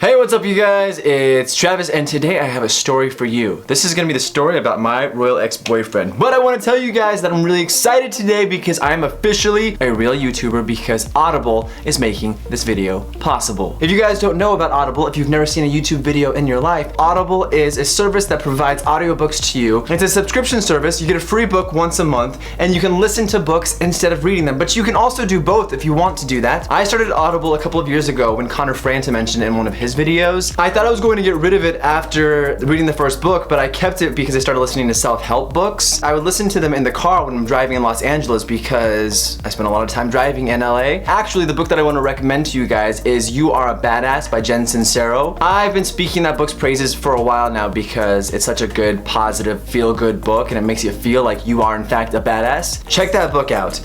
Hey, what's up you guys? It's Travis and today I have a story for you. This is gonna be the story about my royal ex-boyfriend. But I wanna tell you guys that I'm really excited today because I'm officially a real YouTuber because Audible is making this video possible. If you guys don't know about Audible, if you've never seen a YouTube video in your life, Audible is a service that provides audiobooks to you. It's a subscription service. You get a free book once a month and you can listen to books instead of reading them. But you can also do both if you want to do that. I started Audible a couple of years ago when Connor Franta mentioned it in one of his videos. I thought I was going to get rid of it after reading the first book, but I kept it because I started listening to self-help books. I would listen to them in the car when I'm driving in Los Angeles because I spend a lot of time driving in LA. Actually, the book that I want to recommend to you guys is You Are a Badass by Jen Sincero. I've been speaking that book's praises for a while now because it's such a good, positive, feel-good book and it makes you feel like you are in fact a badass. Check that book out.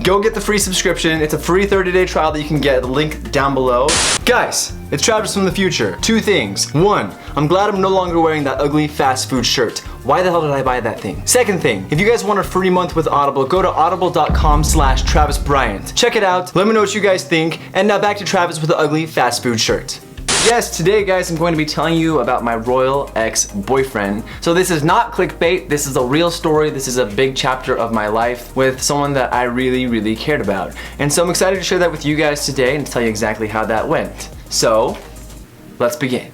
Go get the free subscription. It's a free 30-day trial that you can get, the link down below. Guys, it's Travis from the future. Two things. One, I'm glad I'm no longer wearing that ugly fast food shirt. Why the hell did I buy that thing? Second thing, if you guys want a free month with Audible, go to audible.com/Travis Bryant. Check it out, let me know what you guys think, and now back to Travis with the ugly fast food shirt. Yes, today guys, I'm going to be telling you about my royal ex-boyfriend. So this is not clickbait, this is a real story, this is a big chapter of my life with someone that I really cared about. And so I'm excited to share that with you guys today and to tell you exactly how that went. So, let's begin.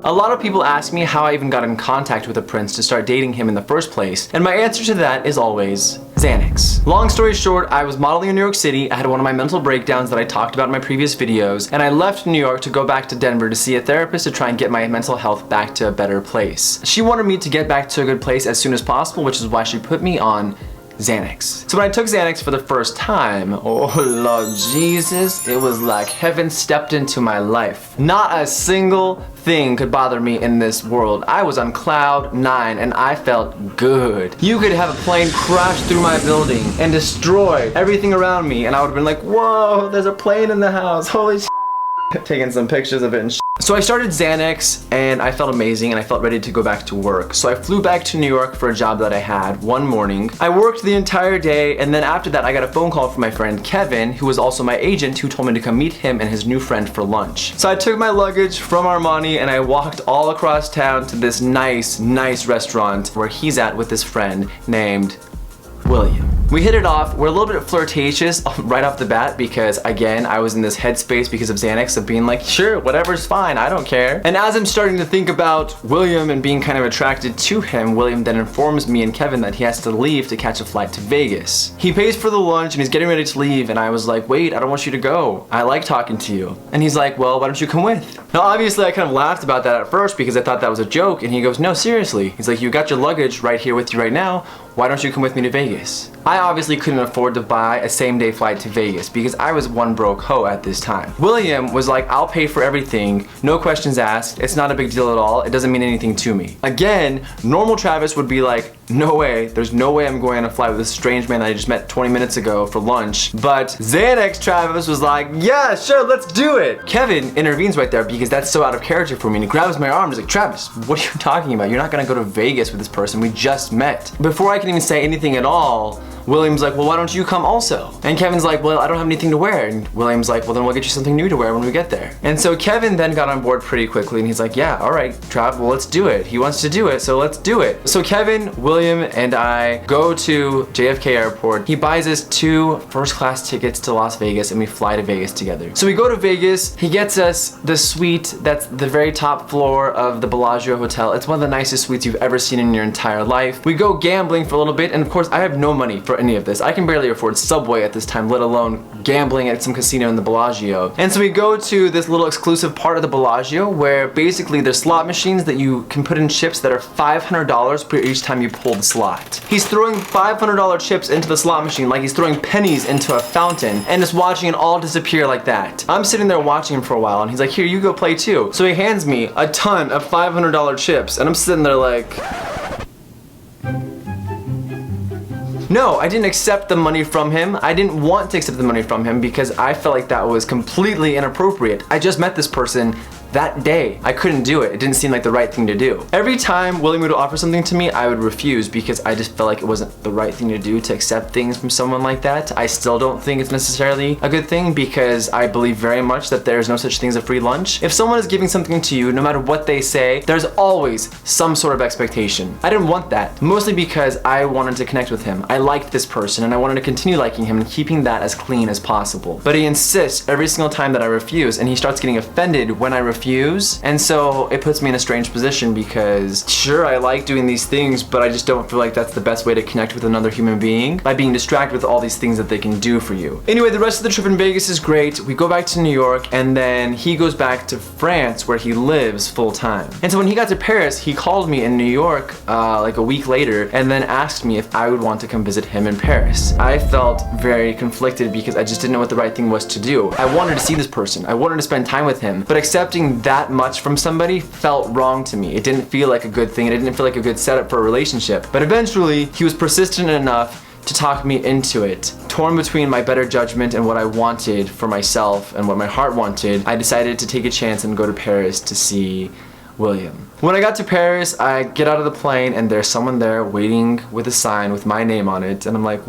A lot of people ask me how I even got in contact with a prince to start dating him in the first place, and my answer to that is always Xanax. Long story short, I was modeling in New York City, I had one of my mental breakdowns that I talked about in my previous videos, and I left New York to go back to Denver to see a therapist to try and get my mental health back to a better place. She wanted me to get back to a good place as soon as possible, which is why she put me on Xanax. So when I took Xanax for the first time, oh Lord Jesus, it was like heaven stepped into my life. Not a single thing could bother me in this world. I was on cloud 9 and I felt good. You could have a plane crash through my building and destroy everything around me and I would have been like, whoa, there's a plane in the house, holy shit. Taking some pictures of it and shit. So I started Xanax and I felt amazing and I felt ready to go back to work. So I flew back to New York for a job that I had one morning. I worked the entire day and then after that I got a phone call from my friend Kevin, who was also my agent, who told me to come meet him and his new friend for lunch. So I took my luggage from Armani and I walked all across town to this nice restaurant where he's at with his friend named William. We hit it off. We're a little bit flirtatious right off the bat because, again, I was in this headspace because of Xanax of being like, sure, whatever's fine, I don't care. And as I'm starting to think about William and being kind of attracted to him, William then informs me and Kevin that he has to leave to catch a flight to Vegas. He pays for the lunch and he's getting ready to leave and I was like, wait, I don't want you to go. I like talking to you. And he's like, well, why don't you come with? Now, obviously, I kind of laughed about that at first because I thought that was a joke and he goes, no, seriously. He's like, you got your luggage right here with you right now. Why don't you come with me to Vegas? I obviously couldn't afford to buy a same-day flight to Vegas because I was one broke hoe at this time. William was like, I'll pay for everything, no questions asked, it's not a big deal at all, it doesn't mean anything to me. Again, normal Travis would be like, no way, there's no way I'm going on a flight with this strange man that I just met 20 minutes ago for lunch. But Xanax Travis was like, yeah, sure, let's do it. Kevin intervenes right there because that's so out of character for me and he grabs my arm and he's like, Travis, what are you talking about? You're not gonna go to Vegas with this person we just met. Before I can even say anything at all, William's like, well, why don't you come also? And Kevin's like, well, I don't have anything to wear. And William's like, well, then we'll get you something new to wear when we get there. And so Kevin then got on board pretty quickly and he's like, yeah, all right, Trav, well, let's do it. He wants to do it, so let's do it. So Kevin, William, and I go to JFK Airport. He buys us 2 first-class tickets to Las Vegas and we fly to Vegas together. So we go to Vegas, he gets us the suite that's the very top floor of the Bellagio Hotel. It's one of the nicest suites you've ever seen in your entire life. We go gambling for a little bit and of course I have no money for any of this. I can barely afford Subway at this time, let alone gambling at some casino in the Bellagio. And so we go to this little exclusive part of the Bellagio where basically there's slot machines that you can put in chips that are $500 per each time you pull the slot. He's throwing $500 chips into the slot machine like he's throwing pennies into a fountain and just watching it all disappear like that. I'm sitting there watching him for a while and he's like, here, you go play too. So he hands me a ton of $500 chips and I'm sitting there like, no, I didn't accept the money from him. I didn't want to accept the money from him because I felt like that was completely inappropriate. I just met this person that day, I couldn't do it. It didn't seem like the right thing to do. Every time William would offer something to me, I would refuse because I just felt like it wasn't the right thing to do to accept things from someone like that. I still don't think it's necessarily a good thing because I believe very much that there's no such thing as a free lunch. If someone is giving something to you, no matter what they say, there's always some sort of expectation. I didn't want that, mostly because I wanted to connect with him. I liked this person and I wanted to continue liking him and keeping that as clean as possible. But he insists every single time that I refuse, and he starts getting offended when I refuse, and so it puts me in a strange position because sure, I like doing these things, but I just don't feel like that's the best way to connect with another human being by being distracted with all these things that they can do for you. Anyway, the rest of the trip in Vegas is great. We go back to New York and then he goes back to France where he lives full time. And so when he got to Paris, he called me in New York like a week later and then asked me if I would want to come visit him in Paris. I felt very conflicted because I just didn't know what the right thing was to do. I wanted to see this person. I wanted to spend time with him, but accepting that much from somebody felt wrong to me. It didn't feel like a good thing. It didn't feel like a good setup for a relationship. But eventually, he was persistent enough to talk me into it. Torn between my better judgment and what I wanted for myself and what my heart wanted, I decided to take a chance and go to Paris to see William. When I got to Paris, I get out of the plane and there's someone there waiting with a sign with my name on it, and I'm like,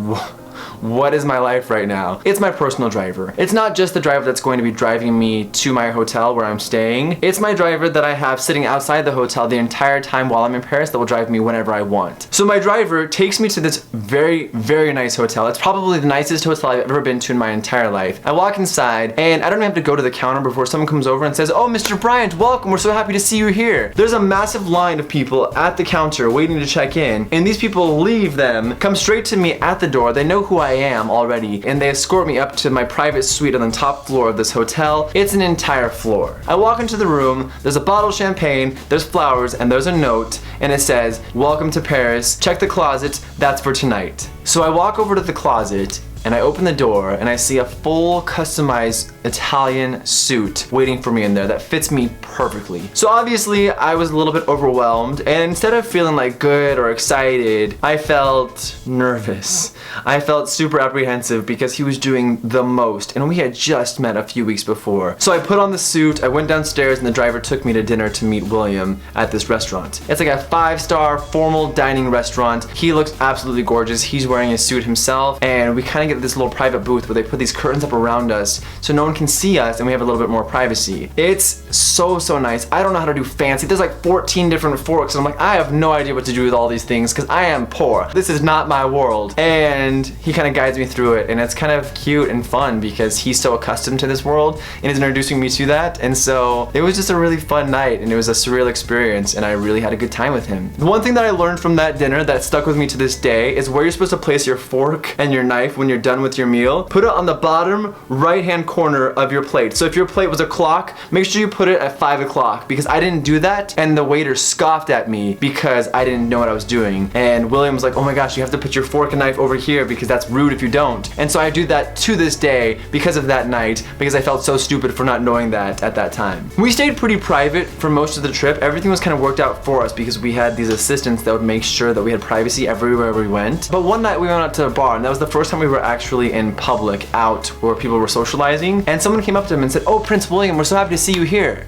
what is my life right now? It's my personal driver. It's not just the driver that's going to be driving me to my hotel where I'm staying. It's my driver that I have sitting outside the hotel the entire time while I'm in Paris that will drive me whenever I want. So my driver takes me to this very, very nice hotel. It's probably the nicest hotel I've ever been to in my entire life. I walk inside and I don't have to go to the counter before someone comes over and says, "Oh, Mr. Bryant, welcome. We're so happy to see you here." There's a massive line of people at the counter waiting to check in, and these people leave them, come straight to me at the door. They know who I am already, and they escort me up to my private suite on the top floor of this hotel. It's an entire floor. I walk into the room, there's a bottle of champagne, there's flowers, and there's a note, and it says, "Welcome to Paris, check the closet, that's for tonight." So I walk over to the closet, and I open the door and I see a full customized Italian suit waiting for me in there that fits me perfectly. So obviously I was a little bit overwhelmed, and instead of feeling like good or excited, I felt nervous. I felt super apprehensive because he was doing the most and we had just met a few weeks before. So I put on the suit, I went downstairs, and the driver took me to dinner to meet William at this restaurant. It's like a 5-star formal dining restaurant. He looks absolutely gorgeous. He's wearing a suit himself, and we kind of get this little private booth where they put these curtains up around us so no one can see us and we have a little bit more privacy. It's so nice. I don't know how to do fancy. There's like 14 different forks, and I'm like, I have no idea what to do with all these things because I am poor. This is not my world. And he kind of guides me through it, and it's kind of cute and fun because he's so accustomed to this world and is introducing me to that. And so it was just a really fun night, and it was a surreal experience, and I really had a good time with him. The one thing that I learned from that dinner that stuck with me to this day is where you're supposed to place your fork and your knife when you're done with your meal. Put it on the bottom right-hand corner of your plate. So if your plate was a clock, make sure you put it at 5 o'clock, because I didn't do that and the waiter scoffed at me because I didn't know what I was doing. And William was like, "Oh my gosh, you have to put your fork and knife over here because that's rude if you don't." And so I do that to this day because of that night, because I felt so stupid for not knowing that at that time. We stayed pretty private for most of the trip. Everything was kind of worked out for us because we had these assistants that would make sure that we had privacy everywhere we went. But one night we went out to a bar, and that was the first time we were actually in public, out where people were socializing, and someone came up to him and said, "Oh, Prince William, we're so happy to see you here."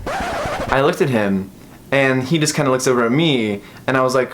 I looked at him and he just kind of looks over at me, and I was like,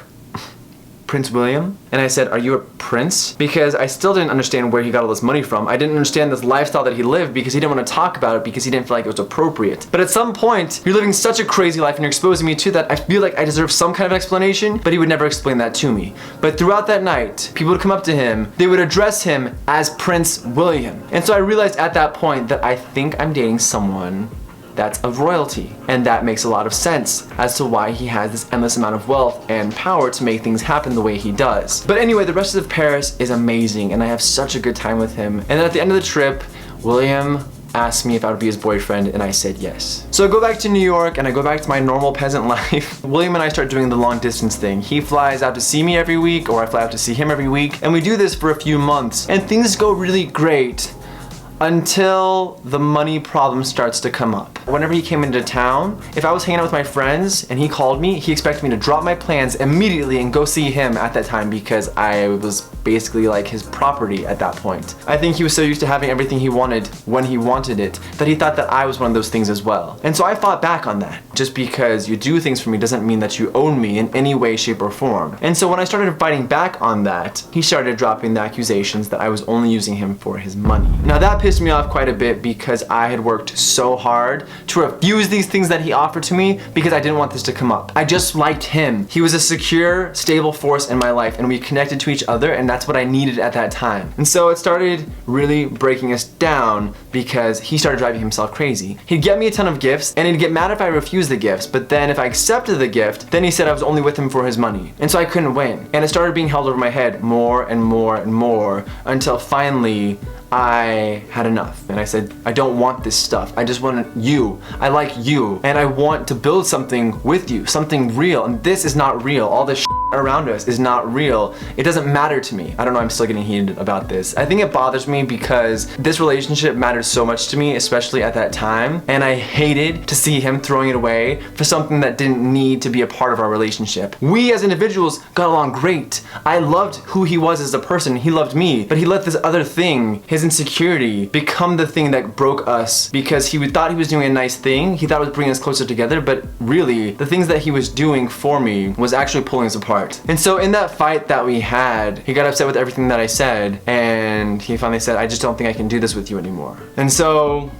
"Prince William?" And I said, "Are you a prince?" Because I still didn't understand where he got all this money from. I didn't understand this lifestyle that he lived because he didn't want to talk about it because he didn't feel like it was appropriate. But at some point, you're living such a crazy life and you're exposing me to that, I feel like I deserve some kind of explanation, but he would never explain that to me. But throughout that night, people would come up to him, they would address him as Prince William. And so I realized at that point that I think I'm dating someone that's of royalty. And that makes a lot of sense as to why he has this endless amount of wealth and power to make things happen the way he does. But anyway, the rest of Paris is amazing, and I have such a good time with him. And then at the end of the trip, William asked me if I would be his boyfriend, and I said yes. So I go back to New York and I go back to my normal peasant life. William and I start doing the long distance thing. He flies out to see me every week, or I fly out to see him every week, and we do this for a few months, and things go really great until the money problem starts to come up. Whenever he came into town, if I was hanging out with my friends and he called me, he expected me to drop my plans immediately and go see him at that time because I was basically like his property at that point. I think he was so used to having everything he wanted when he wanted it that he thought that I was one of those things as well. And so I fought back on that. Just because you do things for me doesn't mean that you own me in any way, shape, or form. And so when I started fighting back on that, he started dropping the accusations that I was only using him for his money. Now that pissed me off quite a bit because I had worked so hard to refuse these things that he offered to me because I didn't want this to come up. I just liked him. He was a secure, stable force in my life, and we connected to each other, and that's what I needed at that time. And so it started really breaking us down because he started driving himself crazy. He'd get me a ton of gifts, and he'd get mad if I refused the gifts, but then if I accepted the gift, then he said I was only with him for his money. And so I couldn't win. And it started being held over my head more and more and more until finally I had enough. And I said, I don't want this stuff. I just want you. I like you. And I want to build something with you, something real. And this is not real. All this around us is not real. It doesn't matter to me. I don't know, I'm still getting heated about this. I think it bothers me because this relationship mattered so much to me, especially at that time. And I hated to see him throwing it away for something that didn't need to be a part of our relationship. We as individuals got along great. I loved who he was as a person. He loved me, but he let this other thing, his insecurity, become the thing that broke us because he thought he was doing a nice thing. He thought it was bringing us closer together, but really the things that he was doing for me was actually pulling us apart. And so in that fight that we had, he got upset with everything that I said, and he finally said, I just don't think I can do this with you anymore. And so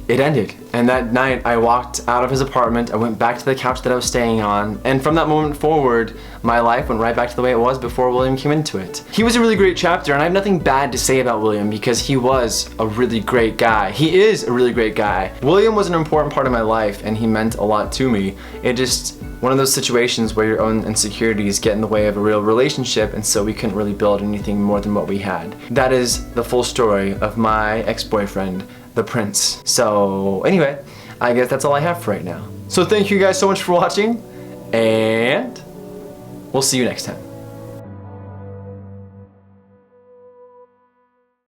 it ended. And that night I walked out of his apartment, I went back to the couch that I was staying on, and from that moment forward, my life went right back to the way it was before William came into it. He was a really great chapter, and I have nothing bad to say about William because he was a really great guy. He is a really great guy. William was an important part of my life, and he meant a lot to me. It just, one of those situations where your own insecurities get in the way of a real relationship, and so we couldn't really build anything more than what we had. That is the full story of my ex-boyfriend, the Prince. So anyway, I guess that's all I have for right now. So thank you guys so much for watching, and we'll see you next time.